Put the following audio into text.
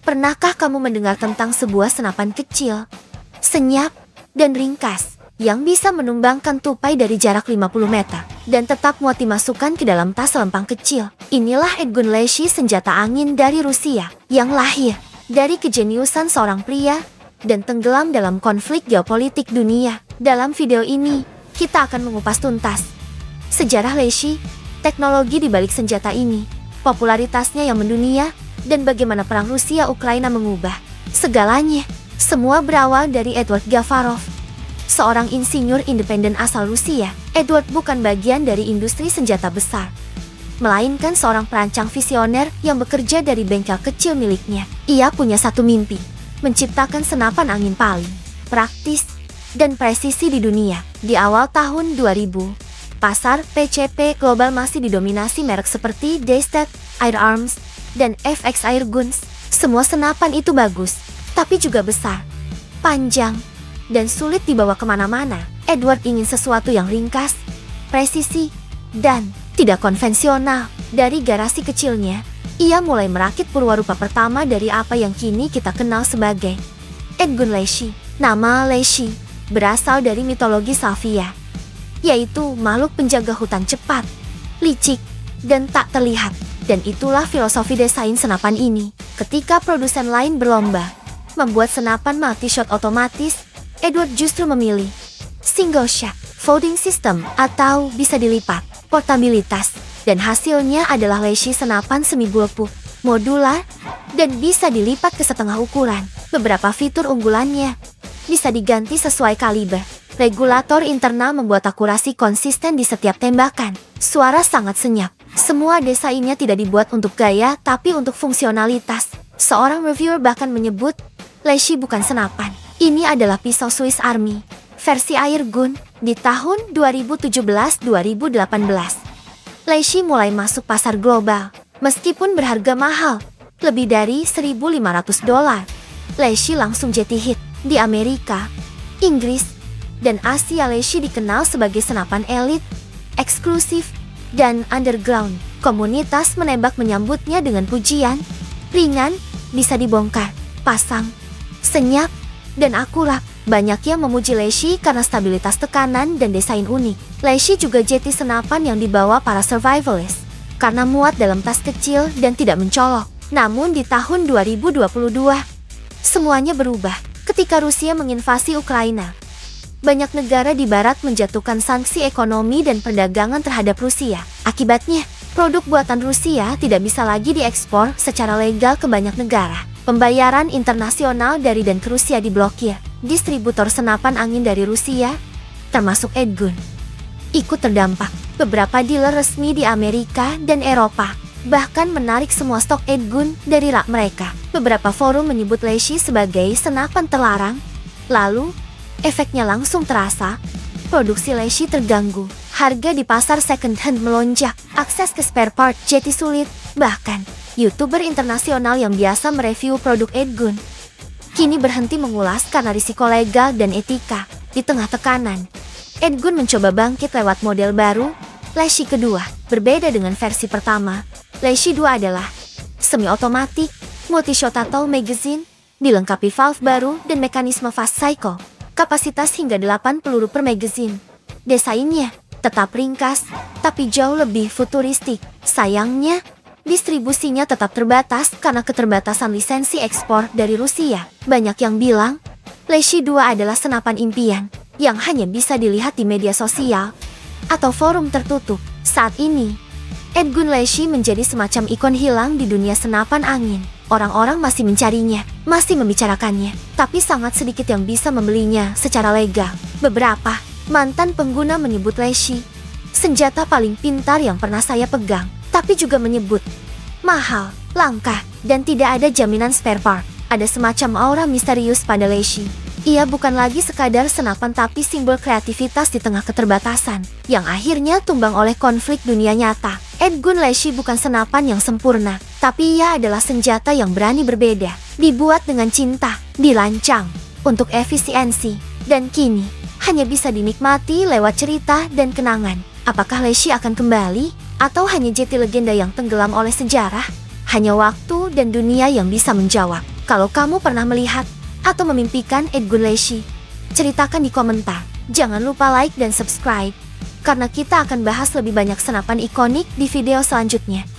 Pernahkah kamu mendengar tentang sebuah senapan kecil, senyap, dan ringkas yang bisa menumbangkan tupai dari jarak 50 meter dan tetap muat dimasukkan ke dalam tas lempang kecil? Inilah Edgun Leishi, senjata angin dari Rusia yang lahir dari kejeniusan seorang pria dan tenggelam dalam konflik geopolitik dunia. Dalam video ini, kita akan mengupas tuntas sejarah Leishi, teknologi di balik senjata ini, popularitasnya yang mendunia, dan bagaimana perang Rusia-Ukraina mengubah segalanya. Semua berawal dari Edward Gavarov, seorang insinyur independen asal Rusia. Edward bukan bagian dari industri senjata besar, melainkan seorang perancang visioner yang bekerja dari bengkel kecil miliknya. Ia punya satu mimpi, menciptakan senapan angin paling praktis dan presisi di dunia. Di awal tahun 2000, pasar PCP global masih didominasi merek seperti Daystat, Air Arms, dan FX Airguns. Semua senapan itu bagus, tapi juga besar, panjang, dan sulit dibawa kemana-mana. Edward ingin sesuatu yang ringkas, presisi, dan tidak konvensional. Dari garasi kecilnya, ia mulai merakit purwarupa pertama dari apa yang kini kita kenal sebagai Edgun Leishi. Nama Leishi berasal dari mitologi Salvia, yaitu makhluk penjaga hutan cepat, licik, dan tak terlihat. Dan itulah filosofi desain senapan ini. Ketika produsen lain berlomba membuat senapan multi-shot otomatis, Edward justru memilih single shot folding system atau bisa dilipat, portabilitas. Dan hasilnya adalah Leishi senapan semi bulletproof, modular, dan bisa dilipat ke setengah ukuran. Beberapa fitur unggulannya bisa diganti sesuai kaliber. Regulator internal membuat akurasi konsisten di setiap tembakan. Suara sangat senyap. Semua desainnya tidak dibuat untuk gaya, tapi untuk fungsionalitas. Seorang reviewer bahkan menyebut, Leishi bukan senapan. Ini adalah pisau Swiss Army versi airgun. Di tahun 2017-2018, Leishi mulai masuk pasar global. Meskipun berharga mahal, lebih dari $1.500, Leishi langsung jadi hit. Di Amerika, Inggris, dan Asia, Leishi dikenal sebagai senapan elit, eksklusif, dan underground. Komunitas menembak menyambutnya dengan pujian, ringan, bisa dibongkar, pasang, senyap, dan akurat. Banyak yang memuji Leishi karena stabilitas tekanan dan desain unik. Leishi juga jadi senapan yang dibawa para survivalist karena muat dalam tas kecil dan tidak mencolok. Namun di tahun 2022, semuanya berubah ketika Rusia menginvasi Ukraina. Banyak negara di barat menjatuhkan sanksi ekonomi dan perdagangan terhadap Rusia. Akibatnya, produk buatan Rusia tidak bisa lagi diekspor secara legal ke banyak negara. Pembayaran internasional dari dan ke Rusia diblokir. Distributor senapan angin dari Rusia, termasuk Edgun, ikut terdampak. Beberapa dealer resmi di Amerika dan Eropa bahkan menarik semua stok Edgun dari rak mereka. Beberapa forum menyebut Leishi sebagai senapan terlarang. Lalu, efeknya langsung terasa. Produksi Leishi terganggu. Harga di pasar second hand melonjak. Akses ke spare part jadi sulit. Bahkan, YouTuber internasional yang biasa mereview produk Edgun kini berhenti mengulas karena risiko legal dan etika. Di tengah tekanan, Edgun mencoba bangkit lewat model baru, Leishi kedua. Berbeda dengan versi pertama, Leishi 2 adalah semi-otomatik, multi-shot atau magazine, dilengkapi valve baru dan mekanisme fast cycle. Kapasitas hingga 8 peluru per magazine. Desainnya tetap ringkas, tapi jauh lebih futuristik. Sayangnya, distribusinya tetap terbatas karena keterbatasan lisensi ekspor dari Rusia. Banyak yang bilang, Leishi 2 adalah senapan impian yang hanya bisa dilihat di media sosial atau forum tertutup. Saat ini, Edgun Leishi menjadi semacam ikon hilang di dunia senapan angin. Orang-orang masih mencarinya, masih membicarakannya, tapi sangat sedikit yang bisa membelinya secara legal. Beberapa mantan pengguna menyebut Leishi senjata paling pintar yang pernah saya pegang, tapi juga menyebut mahal, langka, dan tidak ada jaminan spare part. Ada semacam aura misterius pada Leishi. Ia bukan lagi sekadar senapan tapi simbol kreativitas di tengah keterbatasan, yang akhirnya tumbang oleh konflik dunia nyata. Edgun Leishi bukan senapan yang sempurna, tapi ia adalah senjata yang berani berbeda. Dibuat dengan cinta, dirancang untuk efisiensi, dan kini hanya bisa dinikmati lewat cerita dan kenangan. Apakah Leishi akan kembali? Atau hanya jadi legenda yang tenggelam oleh sejarah? Hanya waktu dan dunia yang bisa menjawab. Kalau kamu pernah melihat atau memimpikan Edgun Leishi, ceritakan di komentar. Jangan lupa like dan subscribe, karena kita akan bahas lebih banyak senapan ikonik di video selanjutnya.